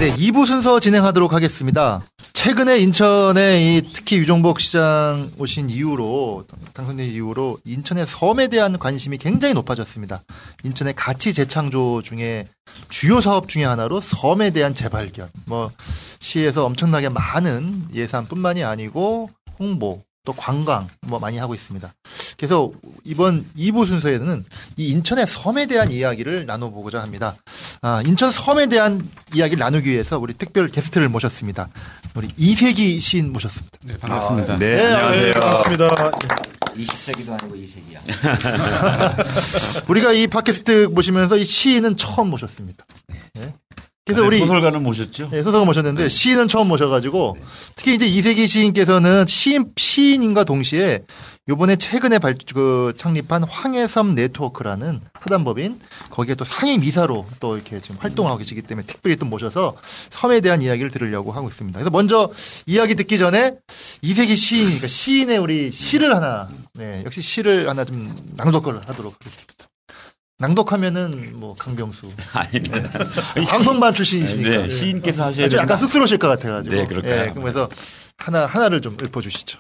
네, 2부 순서 진행하도록 하겠습니다. 최근에 인천에 특히 유종복 시장 오신 이후로, 당선된 이후로 인천의 섬에 대한 관심이 굉장히 높아졌습니다. 인천의 가치 재창조 중에 주요 사업 중에 하나로 섬에 대한 재발견, 시에서 엄청나게 많은 예산뿐만이 아니고 홍보, 또 관광 많이 하고 있습니다. 그래서 이번 2부 순서에는 이 인천의 섬에 대한 이야기를 나눠보고자 합니다. 인천 섬에 대한 이야기를 나누기 위해서 우리 특별 게스트를 모셨습니다. 우리 이세기 시인 모셨습니다. 네, 반갑습니다. 네, 안녕하세요. 반갑습니다. 20세기도 아니고 2세기야. 우리가 이 팟캐스트 모시면서 이 시인은 처음 모셨습니다. 네. 그래서 우리 소설가는 모셨죠? 네, 소설가 모셨는데 시인은 처음 모셔가지고 특히 이제 이세기 시인께서는 시인인과 동시에 요번에 최근에 창립한 황해섬 네트워크라는 사단법인 거기에 또 상임 이사로 또 이렇게 지금 활동을 하고 계시기 때문에 특별히 또 모셔서 섬에 대한 이야기를 들으려고 하고 있습니다. 그래서 먼저 이야기 듣기 전에 이세기 시인이니까 시인의 우리 시를 하나, 역시 시를 하나 좀 낭독을 하도록 하겠습니다. 낭독하면은 강병수. 아닙니다. 방송반 출신이시니까. 네, 시인께서 하셔야 좀 약간 쑥스러우실 것 같아가지고. 네, 그럴까요? 그래서 하나를 좀 읊어주시죠.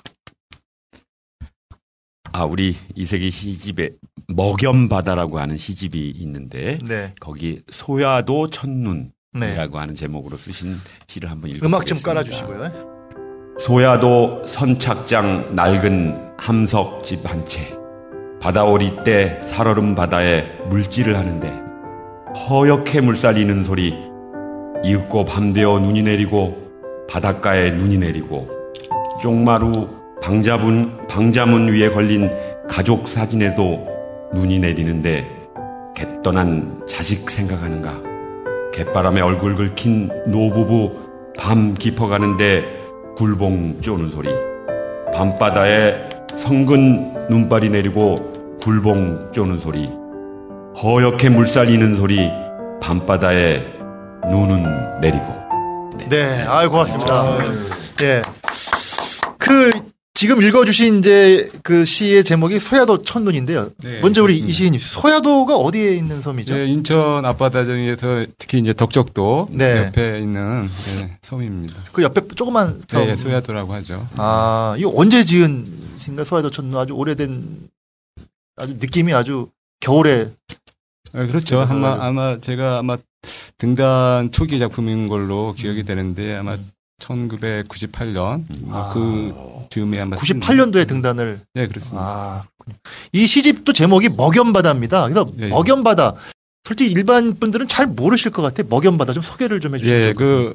우리 이세기 시집에 먹염바다라고 하는 시집이 있는데 거기 소야도 첫눈이라고 하는 제목으로 쓰신 시를 한번 읽어보겠습니다. 음악 좀 깔아주시고요. 소야도 선착장 낡은 함석집 한 채. 바다오리 때 살얼음 바다에 물질을 하는데 허옇게 물살리는 소리 이윽고 밤되어 눈이 내리고 바닷가에 눈이 내리고 쪽마루 방자문 위에 걸린 가족 사진에도 눈이 내리는데 갯떠난 자식 생각하는가 갯바람에 얼굴 긁힌 노부부 밤 깊어가는데 굴봉 쪼는 소리 밤바다에 성근 눈발이 내리고 굴봉 쪼는 소리 허옇게 물살리는 소리 밤바다에 눈은 내리고. 네, 고맙습니다. 네, 지금 읽어주신 이제 그 시의 제목이 소야도 첫눈인데요. 네, 먼저 우리 이 시인님, 소야도가 어디에 있는 섬이죠? 네, 인천 앞바다 중에서 특히 이제 덕적도 옆에 있는 섬입니다. 그 옆에 조그만 섬. 네, 소야도라고 하죠. 이거 언제 지은 신가 소야도 첫눈 아주 오래된 아주 느낌이 아주 겨울에. 그렇죠. 아마 제가 등단 초기 작품인 걸로 기억이 되는데 아마 1998년 그 즈음에 아마 98년도에 등단을. 네, 그렇습니다. 그렇군요. 이 시집도 제목이 먹염바다입니다. 그래서 먹염바다. 솔직히 일반 분들은 잘 모르실 것 같아요. 먹염바다 좀 소개를 좀 해주시죠. 예,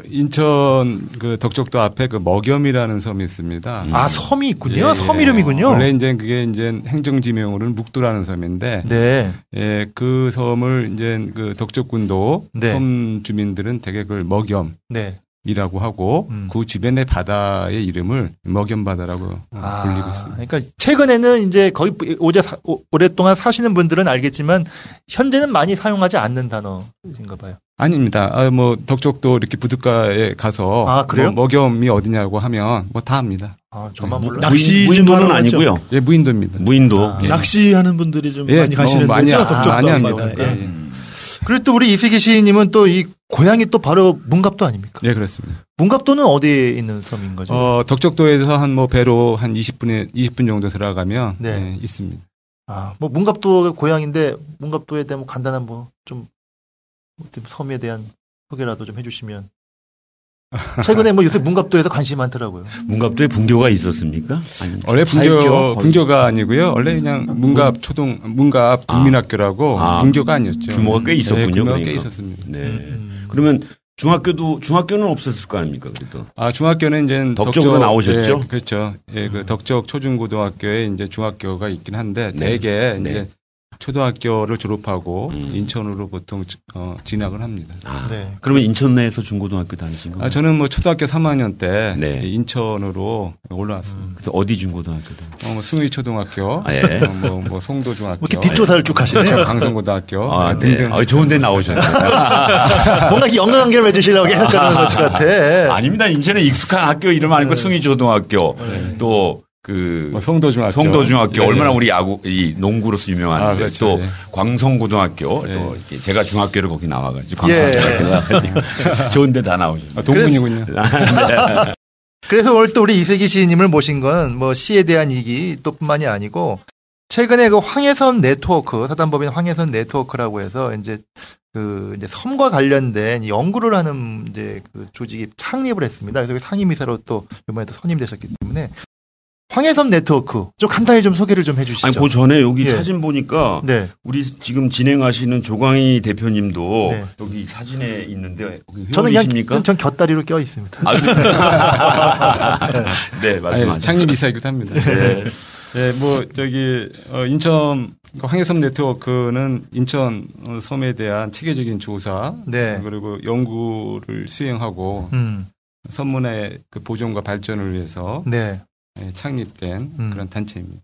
인천 덕적도 앞에 먹염이라는 섬이 있습니다. 섬이 있군요. 섬 이름이군요. 원래 그게 행정지명으로는 묵도라는 섬인데, 그 섬을 덕적군도 섬 주민들은 대개 그걸 먹염. 이라고 하고 그 주변의 바다의 이름을 먹염바다라고 불리고 있습니다. 그러니까 최근에는 이제 거의 오랫동안 사시는 분들은 알겠지만 현재는 많이 사용하지 않는 단어인가 봐요. 아닙니다. 덕적도 이렇게 부둣가에 가서 그래요? 먹염이 어디냐고 하면 다 합니다. 저만 몰라요. 무인도는 아니고요. 예, 무인도입니다. 무인도. 낚시하는 분들이 좀 많이 가시는 거죠? 덕적도 많이 합니다. 그리고 또 우리 이세기 시인님은 또 이 고향이 또 바로 문갑도 아닙니까? 네, 그렇습니다. 문갑도는 어디에 있는 섬인 거죠? 덕적도에서 배로 한 20분 정도 들어가면 있습니다. 문갑도 고향인데 문갑도에 대한 간단한 좀 섬에 대한 소개라도 좀 해주시면. 최근에 요새 문갑도에서 관심이 많더라고요. 문갑도에 분교가 있었습니까? 원래 분교가 아니고요. 원래 그냥 문갑 국민학교라고 분교가 아니었죠. 규모가 꽤 있었군요. 규모가 꽤 있었습니다. 네. 그러면 중학교는 없었을 거 아닙니까? 그래도. 중학교는 이제 덕적도 나오셨죠? 그렇죠. 그 덕적 초중고등학교에 이제 중학교가 있긴 한데 대개 이제 초등학교를 졸업하고 인천으로 보통 진학을 합니다. 그러면 인천 내에서 중고등학교 다니신 건가요? 저는 초등학교 3학년 때 인천으로 올라왔습니다. 그래서 어디 중고등학교 다니셨어요? 승의초등학교, 송도중학교. 이렇게 뒷조사를 쭉 하시네요. 강성고등학교 등등. 좋은 데 나오셨네요. 뭔가 연관관계를 맺으시려고 계속 그러는 것 같아. 아닙니다. 인천에 익숙한 학교 이름 아니고 승의초등학교 또 송도중학교 얼마나 우리 이 농구로서 유명한데 그렇죠. 또 광성고등학교 또 제가 중학교를 거기 나와가지고 좋은데 다 나오죠. 동문이군요. 그래서 오늘 또 우리 이세기 시인님을 모신 건 뭐 시에 대한 얘기 또 뿐만이 아니고 최근에 그 황해섬 네트워크, 사단법인 황해섬 네트워크라고 해서 이제 이제 섬과 관련된 연구를 하는 이제 그 조직이 창립을 했습니다. 그래서 상임이사로 또 이번에 또 선임되셨기 때문에 황해섬 네트워크 좀 간단히 좀 소개를 좀 해주시죠. 아니, 그 전에 여기 사진 보니까 우리 지금 진행하시는 조광희 대표님도 여기 사진에 있는데 저는 그냥 전 곁다리로 껴 있습니다. 네, 맞습니다. 창립이사이기도 합니다. 네, 뭐 저기 인천 황해섬 네트워크는 인천 섬에 대한 체계적인 조사 그리고 연구를 수행하고 섬문화의 그 보존과 발전을 위해서 창립된 그런 단체입니다.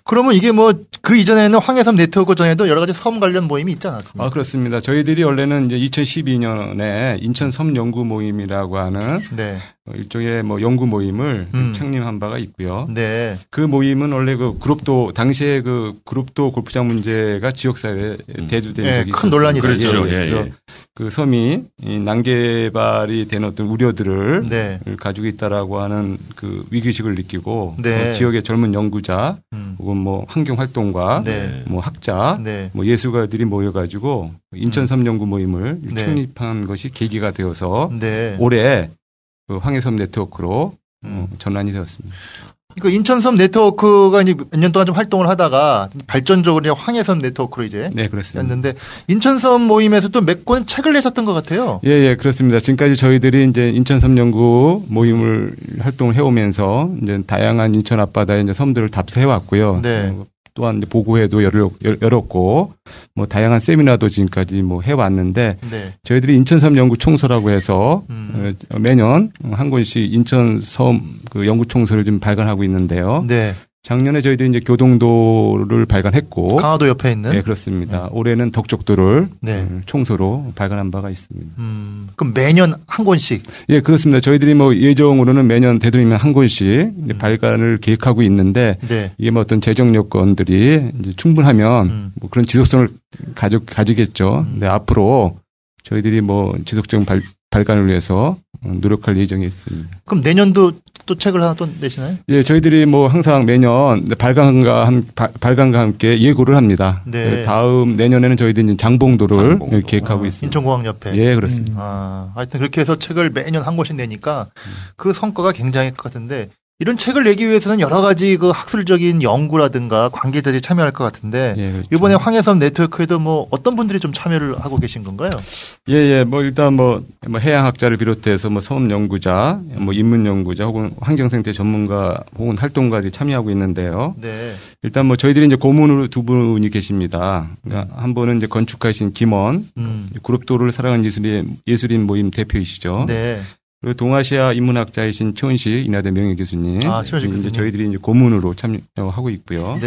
그러면 이게 뭐 그 이전에는 황해섬 네트워크 전에도 여러 가지 섬 관련 모임이 있지 않았습니까? 그렇습니다. 저희들이 원래는 이제 2012년에 인천 섬 연구 모임이라고 하는 일종의 뭐 연구 모임을 창립한 바가 있고요. 그 모임은 원래 그 그룹도 당시에 그 그룹도 골프장 문제가 지역 사회에 대두된 적이 큰 논란이 그렇죠. 그래서 그 섬이 난개발이 된 어떤 우려들을 가지고 있다라고 하는 그 위기의식을 느끼고 지역의 젊은 연구자 혹은 뭐 환경 활동가 뭐 학자 뭐 예술가들이 모여가지고 인천 섬 연구 모임을 창립한 것이 계기가 되어서 올해 그 황해섬 네트워크로 전환이 되었습니다. 그러니까 인천섬 네트워크가 이제 몇 년 동안 좀 활동을 하다가 발전적으로 황해섬 네트워크로 이제 그렇습니다. 였는데 인천섬 모임에서 또 몇 권 책을 내셨던 것 같아요. 그렇습니다. 지금까지 저희들이 이제 인천섬 연구 모임을 활동을 해오면서 이제 다양한 인천 앞바다의 이제 섬들을 답사해 왔고요. 또한 이제 보고회도 열었고 뭐 다양한 세미나도 지금까지 뭐 해왔는데 저희들이 인천섬 연구 총서라고 해서 매년 한 권씩 인천섬 그 연구 총서를 좀 발간하고 있는데요. 작년에 저희들이 이제 교동도를 발간했고 강화도 옆에 있는 그렇습니다. 올해는 덕적도를 총서로 발간한 바가 있습니다. 그럼 매년 한 권씩? 그렇습니다. 저희들이 뭐 예정으로는 매년 되도록이면 한 권씩 발간을 계획하고 있는데 이게 뭐 어떤 재정 여건들이 이제 충분하면 뭐 그런 지속성을 가지겠죠. 근데 앞으로 저희들이 뭐 지속적 발간을 위해서 노력할 예정이 있습니다. 그럼 내년도 또 책을 하나 또 내시나요? 저희들이 뭐 항상 매년 발간과 함께 예고를 합니다. 다음 내년에는 저희들이 장봉도를 계획하고 있습니다. 인천공항 옆에. 그렇습니다. 하여튼 그렇게 해서 책을 매년 한 권씩 내니까 그 성과가 굉장할 것 같은데 이런 책을 내기 위해서는 여러 가지 그 학술적인 연구라든가 관계자들이 참여할 것 같은데 이번에 황해섬 네트워크에도 뭐 어떤 분들이 좀 참여를 하고 계신 건가요? 뭐 일단 뭐 해양학자를 비롯해서 뭐 섬 연구자, 뭐 인문 연구자 혹은 환경생태 전문가 혹은 활동가들이 참여하고 있는데요. 일단 뭐 저희들이 이제 고문으로 두 분이 계십니다. 그러니까 한 분은 이제 건축가이신 김원, 그룹도를 사랑하는 예술인 모임 대표이시죠. 그리고 동아시아 인문학자이신 최원식 인하대 명예교수님. 이제 저희들이 이제 고문으로 참여하고 있고요.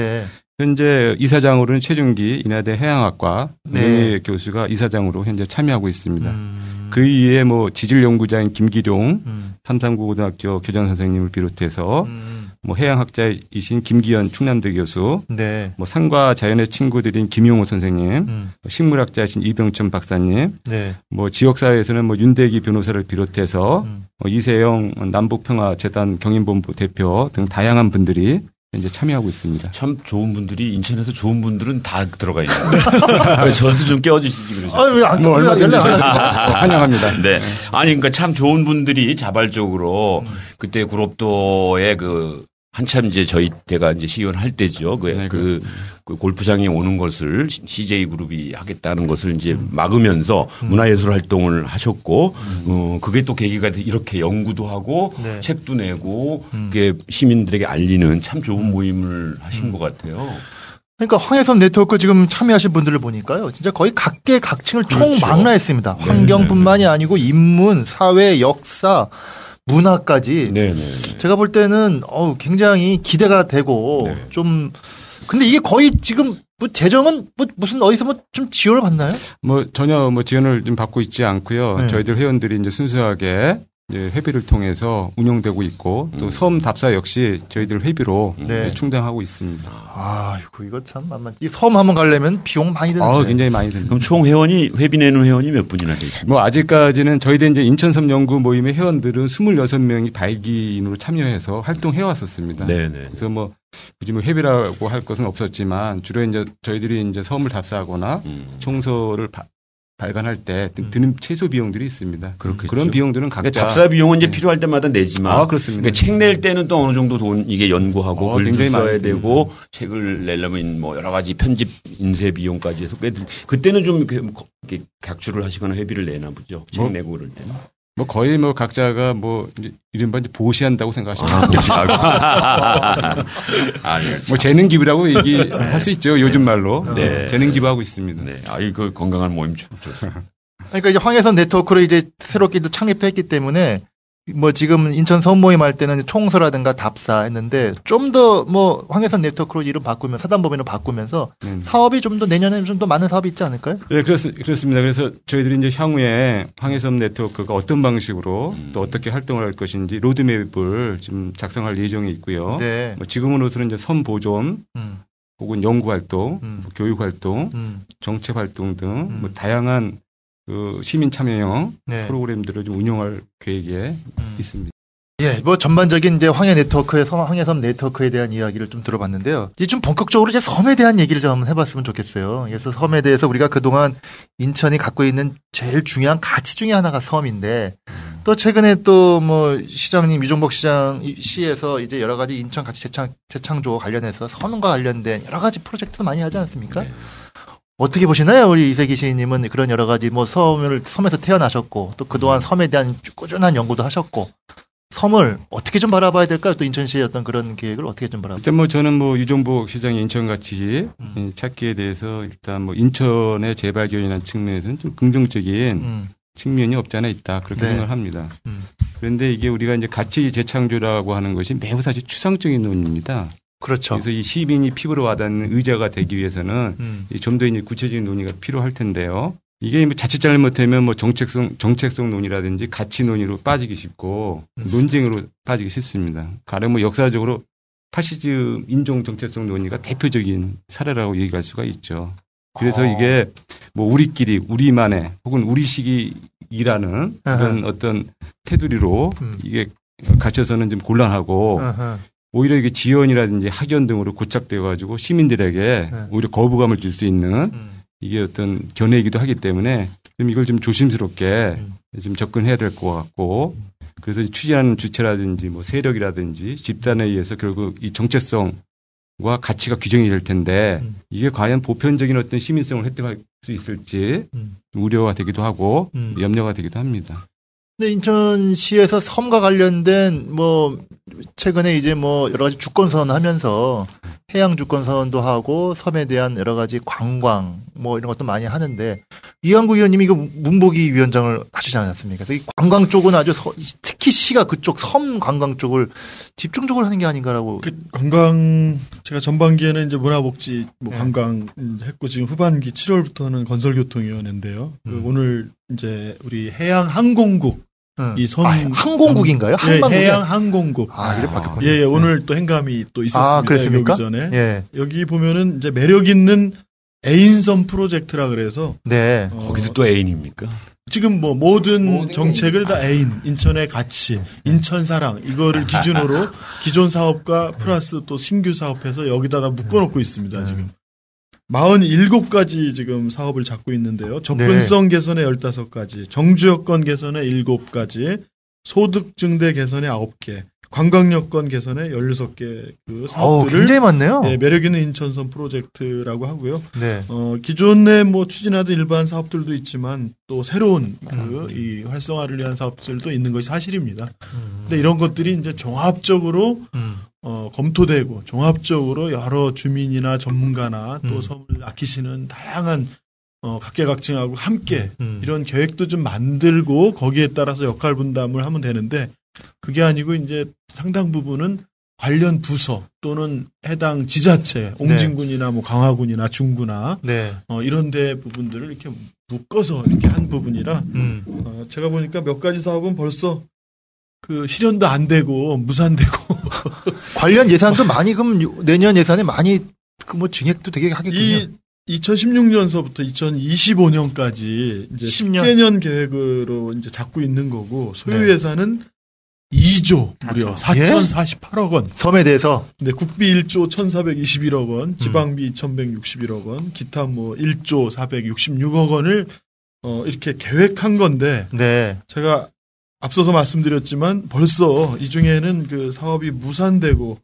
현재 이사장으로는 최준기 인하대 해양학과 명예교수가 이사장으로 현재 참여하고 있습니다. 그 이외에 뭐 지질연구자인 김기룡 삼삼고등학교 교장 선생님을 비롯해서 뭐 해양학자이신 김기현 충남대 교수, 뭐 산과 자연의 친구들인 김용호 선생님, 식물학자이신 이병천 박사님, 뭐 지역사회에서는 뭐 윤대기 변호사를 비롯해서 뭐 이세영 남북평화재단 경인본부 대표 등 다양한 분들이 이제 참여하고 있습니다. 참 좋은 분들이 인천에서 좋은 분들은 다 들어가 있네요. 저도 좀 깨워주시지 그러죠. 왜안 환영합니다. 아니 그러니까 참 좋은 분들이 자발적으로 그때 구롭도에 그 한참 이제 저희 때가 이제 시연할 때죠. 그 골프장에 오는 것을 CJ 그룹이 하겠다는 것을 이제 막으면서 문화예술 활동을 하셨고, 그게 또 계기가 이렇게 연구도 하고 책도 내고 그게 시민들에게 알리는 참 좋은 모임을 하신 것 같아요. 그러니까 황해섬 네트워크 지금 참여하신 분들을 보니까요. 진짜 거의 각계각층을 총망라했습니다. 환경뿐만이 아니고 인문, 사회, 역사, 문화까지. 제가 볼 때는 굉장히 기대가 되고 좀 근데 이게 거의 지금 뭐 재정은 무슨 어디서 뭐 좀 지원을 받나요? 뭐 전혀 뭐 지원을 좀 받고 있지 않고요. 저희들 회원들이 이제 순수하게 이제 회비를 통해서 운영되고 있고 또 섬 답사 역시 저희들 회비로 충당하고 있습니다. 이거 참 만만치. 이 섬 한번 가려면 비용 많이 드는데. 굉장히 많이 듭니다. 그럼 총 회비 내는 회원이 몇 분이나 되죠? 뭐 아직까지는 저희들 이제 인천섬 연구 모임의 회원들은 26명이 발기인으로 참여해서 활동해 왔었습니다. 네네. 그래서 뭐 굳이 뭐 회비라고 할 것은 없었지만 주로 이제 저희들이 이제 섬을 답사하거나 청소를 발간할 때 드는 최소 비용들이 있습니다. 그렇겠죠. 그런 비용들은 각자 답사 비용은 이제 필요할 때마다 내지만 그렇습니다. 그러니까 책 낼 때는 또 어느 정도 돈 이게 연구하고 글도 굉장히 써야 많이 되고 책을 내려면 뭐 여러 가지 편집 인쇄 비용까지 해서 그때는 좀 이렇게 각주를 하시거나 회비를 내나 보죠. 책 내고 그럴 때는. 뭐 거의 뭐 각자가 뭐 이제 이른바 이제 보시한다고 생각하시면 뭐 재능 기부라고 얘기할 수 있죠. 요즘 말로. 재능 기부하고 있습니다. 네. 이거 건강한 모임 좋습니다. 그러니까 이제 황해섬 네트워크를 이제 새롭게 창립도 했기 때문에 뭐 지금 인천 섬 모임 할 때는 총서라든가 답사 했는데 좀 더 뭐 황해섬 네트워크로 이름 바꾸면 사단법인으로 바꾸면서 사업이 좀 더 내년에 좀 더 많은 사업이 있지 않을까요? 네, 그렇습니다. 그래서 저희들이 이제 향후에 황해섬 네트워크가 어떤 방식으로 또 어떻게 활동을 할 것인지 로드맵을 지금 작성할 예정이 있고요. 네. 뭐 지금으로서는 이제 섬 보존 혹은 연구 활동, 교육 활동, 정책 활동 등 뭐 다양한 그 시민 참여형 프로그램들을 좀 운영할 계획에 있습니다. 예, 뭐 전반적인 이제 황해섬 네트워크에 대한 이야기를 좀 들어봤는데요. 이제 좀 본격적으로 이제 섬에 대한 얘기를 좀 한번 해봤으면 좋겠어요. 그래서 섬에 대해서 우리가 그동안 인천이 갖고 있는 제일 중요한 가치 중에 하나가 섬인데 또 최근에 또 뭐 시장님 유종복 시에서 이제 여러 가지 인천 가치 재창조 관련해서 섬과 관련된 여러 가지 프로젝트도 많이 하지 않습니까? 어떻게 보시나요? 우리 이세기 시인님은 그런 여러 가지 뭐 섬에서 태어나셨고 또 그동안 섬에 대한 꾸준한 연구도 하셨고 섬을 어떻게 좀 바라봐야 될까요? 또 인천시의 어떤 그런 계획을 어떻게 좀 바라봐야 일단 뭐 저는 뭐 유종복 시장의 인천가치 찾기에 대해서 일단 뭐 인천의 재발견이라는 측면에서는 좀 긍정적인 측면이 없지 않아 있다. 그렇게 생각을 합니다. 그런데 이게 우리가 이제 가치 재창조라고 하는 것이 매우 사실 추상적인 논의입니다. 그렇죠. 그래서 이 시민이 피부로 와닿는 의자가 되기 위해서는 좀 더 이제 구체적인 논의가 필요할 텐데요. 이게 뭐 자칫 잘못하면 뭐 정책성 논의라든지 가치 논의로 빠지기 쉽고 논쟁으로 빠지기 쉽습니다. 가령 뭐 역사적으로 파시즘 인종 정체성 논의가 대표적인 사례라고 얘기할 수가 있죠. 그래서 이게 뭐 우리끼리 우리만의 혹은 우리식이라는 그런 어떤 테두리로 이게 갇혀서는 좀 곤란하고 오히려 이게 지연이라든지 학연 등으로 고착되어 가지고 시민들에게 오히려 거부감을 줄 수 있는 이게 어떤 견해이기도 하기 때문에 좀 이걸 좀 조심스럽게 좀 접근해야 될 것 같고 그래서 추진하는 주체라든지 뭐 세력이라든지 집단에 의해서 결국 이 정체성과 가치가 규정이 될 텐데 이게 과연 보편적인 어떤 시민성을 획득할 수 있을지 우려가 되기도 하고 염려가 되기도 합니다. 근데 인천시에서 섬과 관련된 뭐 최근에 이제 뭐 여러 가지 주권선언 하면서 해양 주권선언도 하고 섬에 대한 여러 가지 관광 뭐 이런 것도 많이 하는데 이한구 의원님이 이거 문보기 위원장을 하시지 않았습니까? 그래서 이 관광 쪽은 아주 특히 시가 그쪽 섬 관광 쪽을 집중적으로 하는 게 아닌가라고. 관광 제가 전반기에는 이제 문화복지 뭐 관광 했고 지금 후반기 7월부터는 건설교통위원회인데요. 오늘 이제 우리 해양항공국 이 섬 항공국인가요? 해양항공국. 이렇게 바뀌었군요. 예, 오늘 또 행감이 또 있었습니다. 그랬습니까? 여기 전에. 여기 보면은 이제 매력 있는 애인섬 프로젝트라 그래서. 네. 거기도 또 애인입니까? 지금 뭐 모든 정책을 다 애인, 인천의 가치, 인천 사랑 이거를 기준으로 기존 사업과 플러스 또 신규 사업해서 여기다가 묶어놓고 있습니다. 지금. 47가지 지금 사업을 잡고 있는데요. 접근성 개선에 15가지, 정주여건 개선에 7가지, 소득 증대 개선에 9개, 관광 여건 개선에 16개 그 사업들을 굉장히 많네요. 네, 매력 있는 인천섬 프로젝트라고 하고요. 네. 기존에 뭐 추진하던 일반 사업들도 있지만 또 새로운 이 활성화를 위한 사업들도 있는 것이 사실입니다. 근데 이런 것들이 이제 종합적으로 검토되고 종합적으로 여러 주민이나 전문가나 또 섬을 아끼시는 다양한 각계각층하고 함께 이런 계획도 좀 만들고 거기에 따라서 역할 분담을 하면 되는데 그게 아니고 이제 상당 부분은 관련 부서 또는 해당 지자체, 옹진군이나 뭐 강화군이나 중구나 이런 데 부분들을 이렇게 묶어서 이렇게 한 부분이라 제가 보니까 몇 가지 사업은 벌써 그 실현도 안 되고 무산되고 관련 예산도 많이 그럼 내년 예산에 많이 그 뭐 증액도 되게 하겠군요. 2016년서부터 2025년까지 이제 10개년 계획으로 이제 잡고 있는 거고 소요 네. 예산은 2조 무려 4,048억 원. 섬에 대해서 네, 국비 1조 1,421억 원, 지방비 2,161억 원, 기타 뭐 1조 466억 원을 이렇게 계획한 건데 네. 제가 앞서서 말씀드렸지만 벌써 이 중에는 그 사업이 무산되고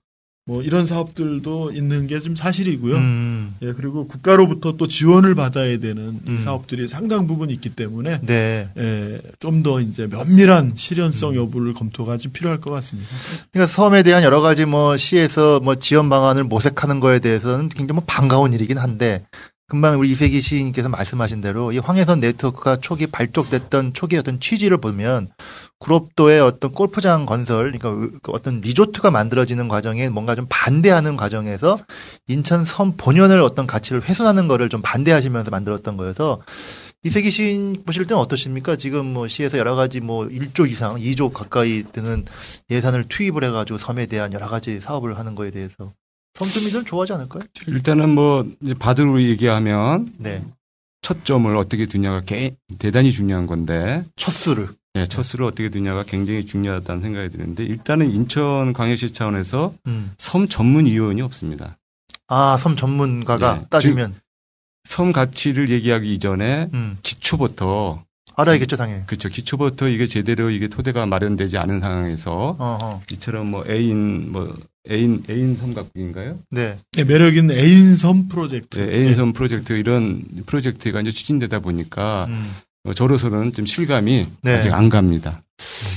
뭐 이런 사업들도 있는 게 지금 사실이고요. 예, 그리고 국가로부터 또 지원을 받아야 되는 이 사업들이 상당 부분 있기 때문에 네. 예, 좀 더 이제 면밀한 실현성 여부를 검토가 좀 필요할 것 같습니다. 그러니까 섬에 대한 여러 가지 뭐 시에서 뭐 지원 방안을 모색하는 거에 대해서는 굉장히 뭐 반가운 일이긴 한데 금방 우리 이세기 시인께서 말씀하신 대로 이 황해선 네트워크가 초기 발족됐던 초기 어떤 취지를 보면 구롭도의 어떤 골프장 건설, 그러니까 어떤 리조트가 만들어지는 과정에 뭔가 좀 반대하는 과정에서 인천 섬 본연을 어떤 가치를 훼손하는 거를 좀 반대하시면서 만들었던 거여서 이세기 시인 보실 때는 어떠십니까? 지금 뭐 시에서 여러 가지 뭐 1조 이상, 2조 가까이 드는 예산을 투입을 해가지고 섬에 대한 여러 가지 사업을 하는 거에 대해서 섬주민들은 좋아하지 않을까요? 일단은 뭐 바둑으로 얘기하면 네. 첫 점을 어떻게 두냐가 대단히 중요한 건데 첫 수를. 네, 첫 수를 어떻게 두냐가 굉장히 중요하다는 생각이 드는데 일단은 인천광역시 차원에서 섬 전문위원이 없습니다. 아, 섬 전문가가 네, 따지면 섬 가치를 얘기하기 이전에 기초부터 알아야겠죠, 당연히. 그렇죠. 기초부터 이게 제대로 이게 토대가 마련되지 않은 상황에서 이처럼 뭐 애인 섬각국인가요? 네. 네, 매력 있는 애인섬 프로젝트. 네, 애인섬 프로젝트 이런 프로젝트가 이제 추진되다 보니까 저로서는 좀 실감이 네. 아직 안 갑니다.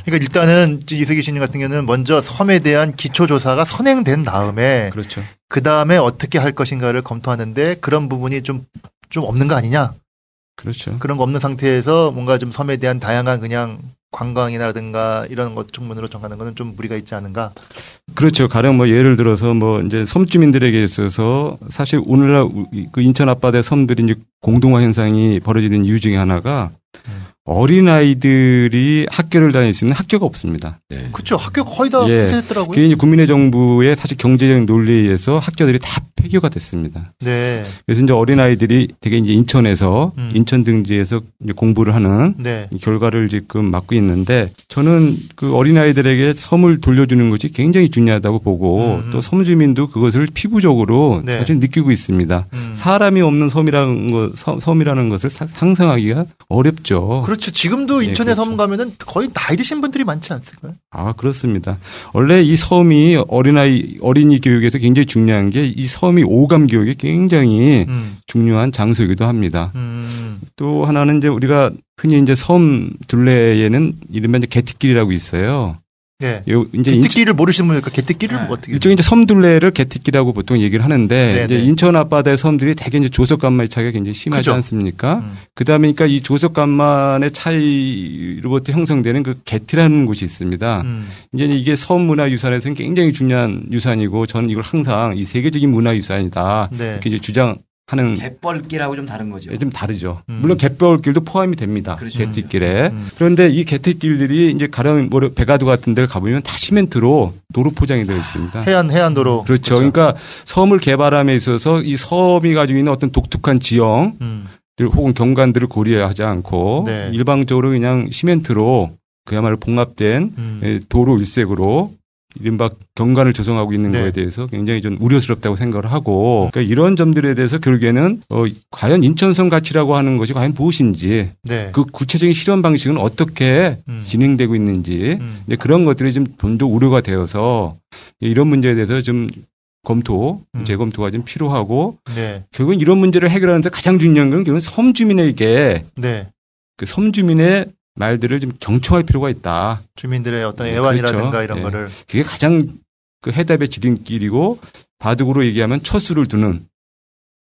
그러니까 일단은 이세기 시인 같은 경우는 먼저 섬에 대한 기초조사가 선행된 다음에 그렇죠. 그 다음에 어떻게 할 것인가를 검토하는데 그런 부분이 좀 없는 거 아니냐? 그렇죠. 그런 거 없는 상태에서 뭔가 좀 섬에 대한 다양한 그냥 관광이라든가 이런 것 측면으로 정하는 거는 좀 무리가 있지 않은가? 그렇죠. 가령 뭐 예를 들어서 뭐 이제 섬주민들에게 있어서 사실 오늘날 그 인천 앞바다의 섬들이 이제 공동화 현상이 벌어지는 이유 중에 하나가 어린아이들이 학교를 다닐 수 있는 학교가 없습니다. 네. 그렇죠. 학교 거의 다 예. 폐쇄했더라고요. 그게 이제 국민의 정부의 사실 경제적인 논리에 의해서 학교들이 다 폐교가 됐습니다. 네. 그래서 이제 어린아이들이 되게 이제 인천에서 인천 등지에서 이제 공부를 하는 네. 결과를 지금 맞고 있는데 저는 그 어린아이들에게 섬을 돌려주는 것이 굉장히 중요하다고 보고 또 섬주민도 그것을 피부적으로 네. 사실 느끼고 있습니다. 사람이 없는 섬이라는 것을 상상하기가 어렵죠. 그렇죠. 지금도 네, 인천에 그렇죠. 섬 가면은 거의 나이 드신 분들이 많지 않을까요? 아, 그렇습니다. 원래 이 섬이 어린이 교육에서 굉장히 중요한 게 이 섬이 오감 교육에 굉장히 중요한 장소이기도 합니다. 또 하나는 이제 우리가 흔히 이제 섬 둘레에는 이른바 이제 개특길이라고 있어요. 네. 이제 개특길을 모르시는 분이니까 개특길을 어떻게? 일종의 이제 섬둘레를 개특길이라고 보통 얘기를 하는데 네네. 이제 인천 앞바다의 섬들이 대개 이제 조석간만의 차이가 굉장히 심하지 그죠. 않습니까? 그다음에니까 이 조석간만의 차이로부터 형성되는 그 개티라는 곳이 있습니다. 이제 이게 섬문화유산에서는 굉장히 중요한 유산이고 저는 이걸 항상 이 세계적인 문화유산이다 네. 이렇게 이제 주장하는 갯벌길하고 좀 다른 거죠. 좀 다르죠. 물론 갯벌길도 포함이 됩니다. 그렇죠. 개특길에. 그런데 이 개특길들이 이제 가령 뭐 배가도 같은 데를 가보면 다 시멘트로 도로 포장이 되어 있습니다. 해안도로. 그렇죠. 그러니까 섬을 개발함에 있어서 이 섬이 가지고 있는 어떤 독특한 지형 혹은 경관들을 고려하지 않고 네. 일방적으로 그냥 시멘트로 그야말로 봉합된 도로 일색으로 이른바 경관을 조성하고 있는 네. 거에 대해서 굉장히 좀 우려스럽다고 생각을 하고 그러니까 이런 점들에 대해서 결국에는 과연 인천섬 가치라고 하는 것이 과연 무엇인지 네. 그 구체적인 실현 방식은 어떻게 진행되고 있는지 이제 그런 것들이 좀 본적 우려가 되어서 이런 문제에 대해서 좀 재검토가 좀 필요하고 네. 결국은 이런 문제를 해결하는데 가장 중요한 건 결국은 섬주민에게 네. 그 섬주민의 말들을 좀 경청할 필요가 있다. 주민들의 어떤 애환이라든가 그렇죠. 이런 거를. 그게 가장 그 해답의 지름길이고 바둑으로 얘기하면 첫 수를 두는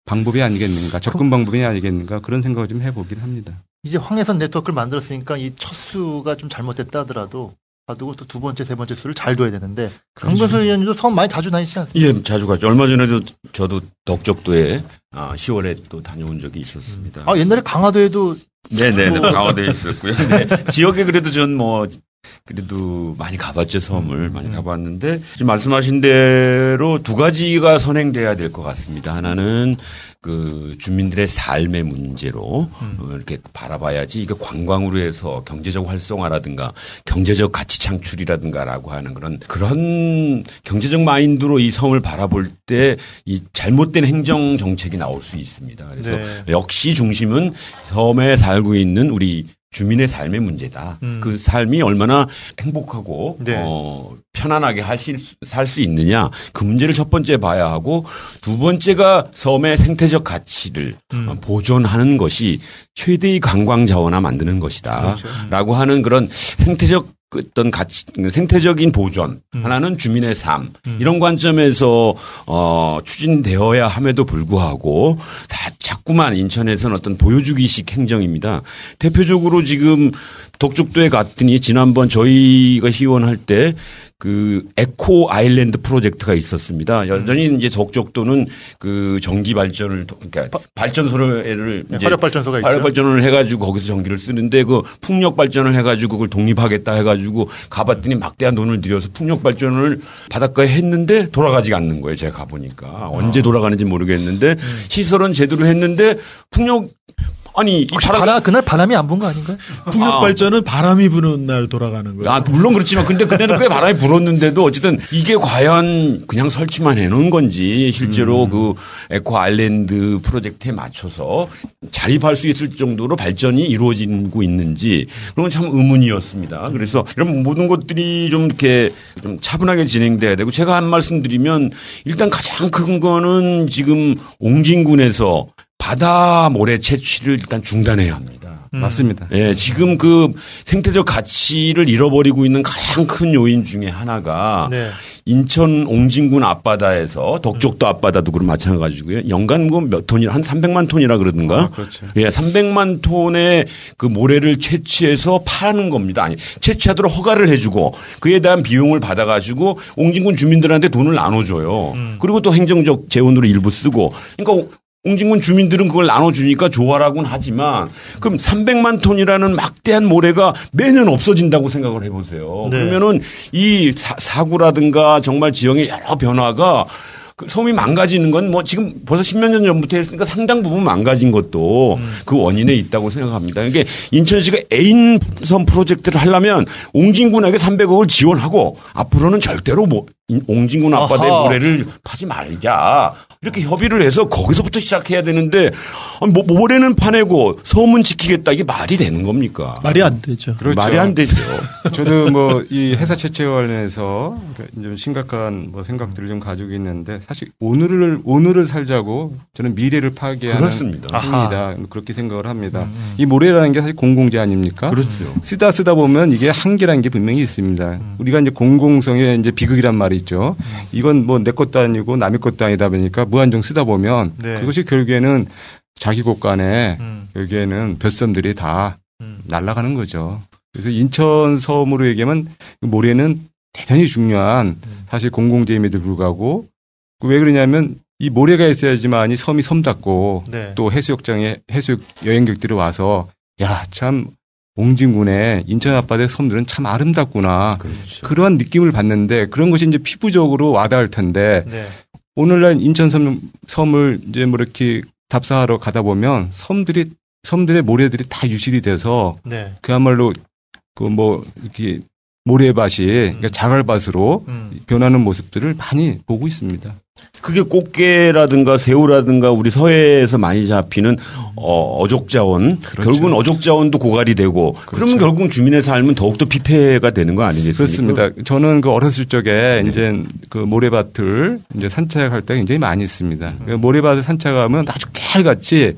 방법이 아니겠는가, 접근 방법이 아니겠는가 그런 생각을 좀 해보긴 합니다. 이제 황해선 네트워크를 만들었으니까 이 첫 수가 좀 잘못됐다 하더라도 바둑은 또 두 번째, 세 번째 수를 잘 둬야 되는데 강변수 의원님도 섬 많이 자주 다니시지 않습니까? 예, 자주 가죠. 얼마 전에도 저도 덕적도에 10월에 또 다녀온 적이 있었습니다. 옛날에 강화도에도 네네, 강화도에 있었고요. 네. 지역에 그래도 전 뭐 그래도 많이 가봤죠, 섬을. 많이 가봤는데, 지금 말씀하신 대로 두 가지가 선행돼야 될 것 같습니다. 하나는 그 주민들의 삶의 문제로 이렇게 바라봐야지 이게 관광으로 해서 경제적 활성화라든가 경제적 가치 창출이라든가라고 하는 그런 경제적 마인드로 이 섬을 바라볼 때 이 잘못된 행정 정책이 나올 수 있습니다. 그래서 네. 역시 중심은 섬에 살고 있는 우리 주민의 삶의 문제다. 그 삶이 얼마나 행복하고 네. 편안하게 살 수 있느냐. 그 문제를 첫 번째 봐야 하고 두 번째가 섬의 생태적 가치를 보존하는 것이 최대의 관광 자원화 만드는 것이다. 그렇죠. 라고 하는 그런 어떤 가치, 생태적인 보존, 하나는 주민의 삶, 이런 관점에서, 추진되어야 함에도 불구하고, 자꾸만 인천에서는 어떤 보여주기식 행정입니다. 대표적으로 지금 덕적도에 갔더니 지난번 저희가 시원할 때 그 에코 아일랜드 프로젝트가 있었습니다. 여전히 이제 덕적도는 그 전기 발전을 그러니까 발전소를 이제 화력 발전소가 있죠. 화력 발전을 해가지고 거기서 전기를 쓰는데 그 풍력 발전을 해가지고 그걸 독립하겠다 해가지고 가봤더니 막대한 돈을 들여서 풍력 발전을 바닷가에 했는데 돌아가지 않는 거예요. 제가 가보니까 언제 돌아가는지 모르겠는데 시설은 제대로 했는데 풍력 아니 그날 바람이 안 분 거 아닌가요? 풍력 발전은 바람이 부는 날 돌아가는 거예요. 물론 그렇지만 근데 그때는 꽤 바람이 불었는데도 어쨌든 이게 과연 그냥 설치만 해놓은 건지 실제로 그 에코 아일랜드 프로젝트에 맞춰서 자립할 수 있을 정도로 발전이 이루어지고 있는지 그런 건 참 의문이었습니다. 그래서 이런 모든 것들이 좀 이렇게 좀 차분하게 진행돼야 되고 제가 한 말씀 드리면 일단 가장 큰 거는 지금 옹진군에서 바다 모래 채취를 일단 중단해야 합니다. 맞습니다. 예, 지금 그 생태적 가치를 잃어버리고 있는 가장 큰 요인 중에 하나가 네. 인천 옹진군 앞바다에서 덕적도 앞바다도 그럼 마찬가지고요. 연간 뭐 몇 톤이라 한 300만 톤이라 그러든가. 그렇죠. 예, 300만 톤의 그 모래를 채취해서 파는 겁니다. 아니, 채취하도록 허가를 해주고 그에 대한 비용을 받아가지고 옹진군 주민들한테 돈을 나눠줘요. 그리고 또 행정적 재원으로 일부 쓰고. 그러니까 옹진군 주민들은 그걸 나눠주니까 좋아라고는 하지만 그럼 300만 톤이라는 막대한 모래가 매년 없어진다고 생각을 해보세요. 네. 그러면은 이 사구라든가 정말 지형의 여러 변화가 그 섬이 망가지는 건 뭐 지금 벌써 10몇 년 전부터 했으니까 상당 부분 망가진 것도 그 원인에 있다고 생각합니다. 이게 인천시가 애인섬 프로젝트를 하려면 옹진군에게 300억을 지원하고 앞으로는 절대로 옹진군 앞바다의 모래를 파지 말자. 이렇게 협의를 해서 거기서부터 시작해야 되는데 모래는 파내고 섬은 지키겠다. 이게 말이 되는 겁니까? 말이 안 되죠. 그렇죠. 말이 안 되죠. 저도 뭐 이 회사 채취 관련해서 좀 심각한 뭐 생각들을 좀 가지고 있는데 사실 오늘을 살자고 저는 미래를 파괴하는 그렇습니다. 행위다. 그렇게 생각을 합니다. 이 모래라는 게 사실 공공재 아닙니까? 그렇죠. 쓰다 보면 이게 한계라는 게 분명히 있습니다. 우리가 이제 공공성의 이제 비극이란 말이 있죠. 이건 뭐 내 것도 아니고 남의 것도 아니다 보니까 무한정 쓰다 보면 네. 그것이 결국에는 자기 곳간에 결국에는 뱃섬들이 다 날아가는 거죠. 그래서 인천 섬으로 얘기하면 모래는 대단히 중요한 사실 공공재임에도 불구하고 왜 그러냐면 이 모래가 있어야지만 이 섬이 섬답고 네. 또 해수욕장에 해수욕 여행객들이 와서 야, 참 옹진군의 인천 앞바다의 섬들은 참 아름답구나. 그렇죠. 그러한 느낌을 받는데 그런 것이 이제 피부적으로 와닿을 텐데 네. 오늘날 인천 섬을 이제 뭐 이렇게 답사하러 가다 보면 섬들의 모래들이 다 유실이 돼서 네. 그야말로 그 뭐 이렇게 모래밭이 그러니까 자갈밭으로 변하는 모습들을 많이 보고 있습니다. 그게 꽃게라든가 새우라든가 우리 서해에서 많이 잡히는 어족자원. 그렇죠. 결국은 어족자원도 고갈이 되고 그러면 결국 주민의 삶은 더욱더 피폐가 되는 거 아니겠습니까? 그렇습니다. 저는 그 어렸을 적에 이제 그 모래밭을 이제 산책할 때 굉장히 많이 있습니다. 모래밭을 산책하면 아주 깨알같이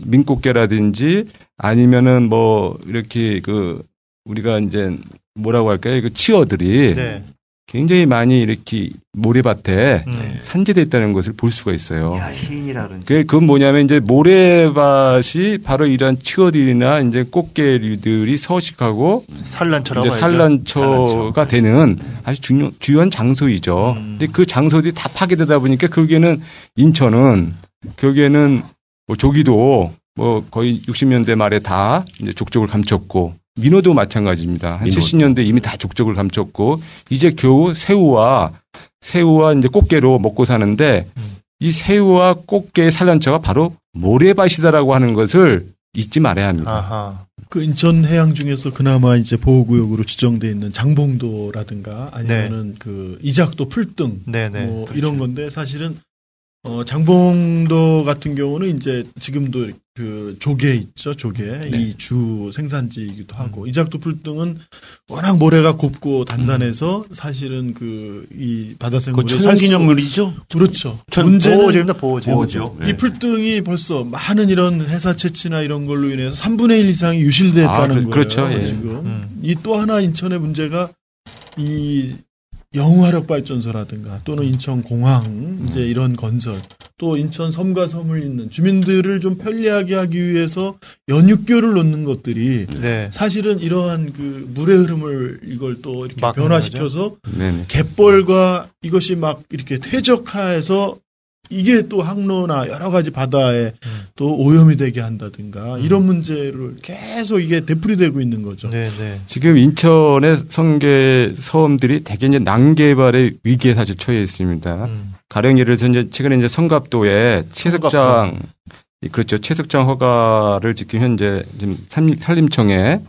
민꽃게라든지 아니면은 뭐 이렇게 그 우리가 이제 뭐라고 할까요? 그 치어들이 네. 굉장히 많이 이렇게 모래밭에 산재되어 있다는 것을 볼 수가 있어요. 야, 시인이라 그런지. 그건 뭐냐면 이제 모래밭이 바로 이런 치어들이나 이제 꽃게류들이 서식하고 산란처라고 이제 산란처가 되는 아주 주요한 장소이죠. 근데 그 장소들이 다 파괴되다 보니까 결국에는 인천은 결국에는 뭐 조기도 뭐 거의 60년대 말에 다 이제 족적을 감췄고 민호도 마찬가지입니다. 한 70년대 이미 다 족적을 감췄고 이제 겨우 새우와 이제 꽃게로 먹고 사는데 이 새우와 꽃게의 산란처가 바로 모래밭이다라고 하는 것을 잊지 말아야 합니다. 아하. 그 인천 해양 중에서 그나마 이제 보호구역으로 지정돼 있는 장봉도라든가 아니면은 네. 그 이작도 풀등 네네. 뭐 그렇죠. 이런 건데 사실은 장봉도 같은 경우는 이제 지금도 그 조개 있죠, 조개 네. 이 주 생산지이기도 하고 이작도 풀등은 워낙 모래가 곱고 단단해서 사실은 그 이 바다 생물이 그 천연기념물이죠. 그렇죠. 문제는 문제는 보호죠. 이 풀등이 벌써 많은 이런 회사 채취나 이런 걸로 인해서 3분의 1 이상이 유실됐다는 거예요. 그렇죠. 예. 지금 이 또 하나 인천의 문제가 이 영화력 발전소라든가 또는 인천공항 이제 이런 건설 또 인천 섬과 섬을 잇는 주민들을 좀 편리하게 하기 위해서 연육교를 놓는 것들이 네. 사실은 이러한 그 물의 흐름을 이걸 또 이렇게 변화시켜서 네네. 갯벌과 이것이 막 이렇게 퇴적화해서 이게 또 항로나 여러 가지 바다에 또 오염이 되게 한다든가 이런 문제를 계속 이게 되풀이되고 있는 거죠. 네네. 지금 인천의 성계 섬들이 대개 이제 난개발의 위기에 사실 처해 있습니다. 가령 예를 들어서 이제 최근에 이제 성갑도에 채석장 그렇죠. 채석장 허가를 지금 현재 지금 산림청에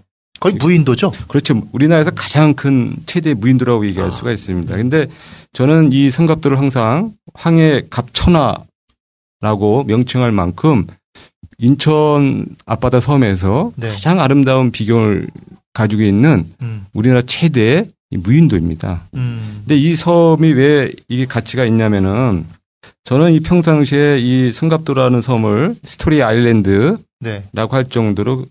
거의 무인도죠? 그렇죠. 우리나라에서 가장 큰 최대 무인도라고 얘기할 수가 있습니다. 근데 저는 이 성갑도를 항상 황해 갑천하라고 명칭할 만큼 인천 앞바다 섬에서 네. 가장 아름다운 비경을 가지고 있는 우리나라 최대의 무인도입니다. 근데 이 섬이 왜 이게 가치가 있냐면은 저는 이 평상시에 이 성갑도라는 섬을 스토리 아일랜드라고 네. 할 정도로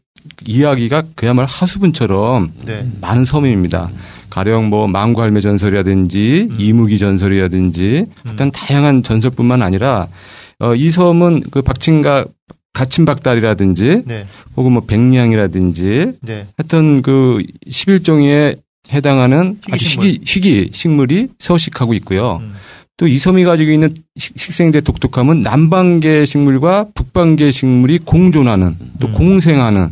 이야기가 그야말로 하수분처럼 네. 많은 섬입니다. 가령 뭐 망구할매 전설이라든지 이무기 전설이라든지 어떤 다양한 전설뿐만 아니라 이 섬은 그 박친각 가친박달이라든지 네. 혹은 뭐 백리향이라든지 네. 하여튼 그 11종에 해당하는 아주 희귀 식물이 서식하고 있고요. 또 이 섬이 가지고 있는 식생대 독특함은 남방계 식물과 북방계 식물이 공존하는 또 공생하는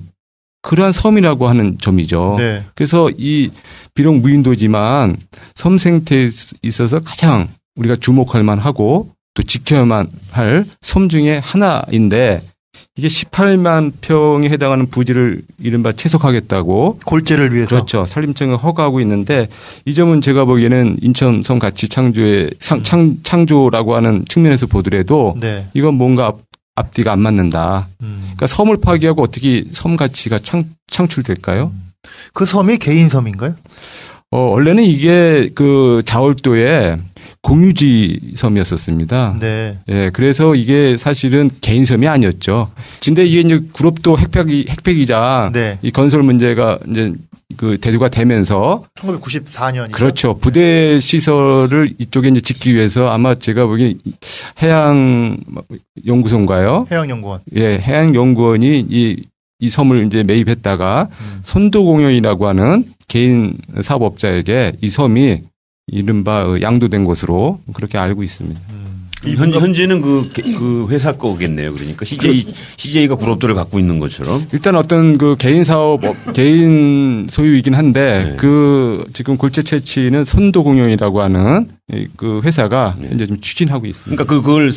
그러한 섬이라고 하는 점이죠. 네. 그래서 이 비록 무인도지만 섬 생태에 있어서 가장 우리가 주목할 만하고 또 지켜야만 할 섬 중에 하나인데 이게 18만 평에 해당하는 부지를 이른바 채석하겠다고 골재를 위해서 그렇죠. 산림청이 허가하고 있는데 이 점은 제가 보기에는 인천 섬 가치 창조의 창조라고 하는 측면에서 보더라도 네. 이건 뭔가 앞뒤가 안 맞는다. 그러니까 섬을 파괴하고 어떻게 섬 가치가 창출될까요? 그 섬이 개인 섬인가요? 원래는 이게 그 자월도에 공유지 섬이었었습니다. 네. 예, 그래서 이게 사실은 개인 섬이 아니었죠. 근데 이게 이제 구롭도 핵폐기장 네. 이 건설 문제가 이제 그 대두가 되면서 1994년이죠. 그렇죠. 부대 시설을 이쪽에 이제 짓기 위해서 아마 제가 보기엔 해양 연구소인가요? 해양연구원. 예, 해양연구원이 이 섬을 이제 매입했다가 선도공연이라고 하는 개인 사업업자에게 이 섬이 이른바 양도된 것으로 그렇게 알고 있습니다. 현재는 그 회사 거겠네요. 그러니까 CJ가 구롭도를 갖고 있는 것처럼. 일단 어떤 그 개인 사업, 개인 소유이긴 한데 네. 그 지금 골재 채취는 선도공연이라고 하는 그 회사가 이제 좀 추진하고 있습니다. 그러니까 그걸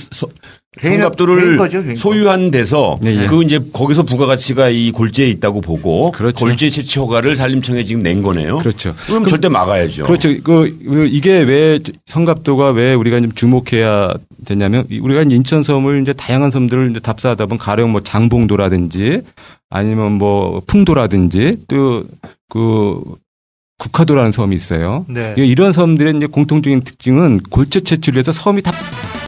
성갑도를 소유한 데서 네, 그 이제 거기서 부가가치가 이 골재에 있다고 보고 그렇죠. 골재 채취 허가를 산림청에 지금 낸 거네요. 그렇죠. 그럼 절대 막아야죠. 그렇죠. 이게 왜 성갑도가 왜 우리가 좀 주목해야 되냐면 우리가 이제 인천섬을 이제 다양한 섬들을 이제 답사하다 보면 가령 뭐 장봉도라든지 아니면 뭐 풍도라든지 또 그 국화도라는 섬이 있어요. 네. 이런 섬들의 이제 공통적인 특징은 골재 채취를 해서 섬이 다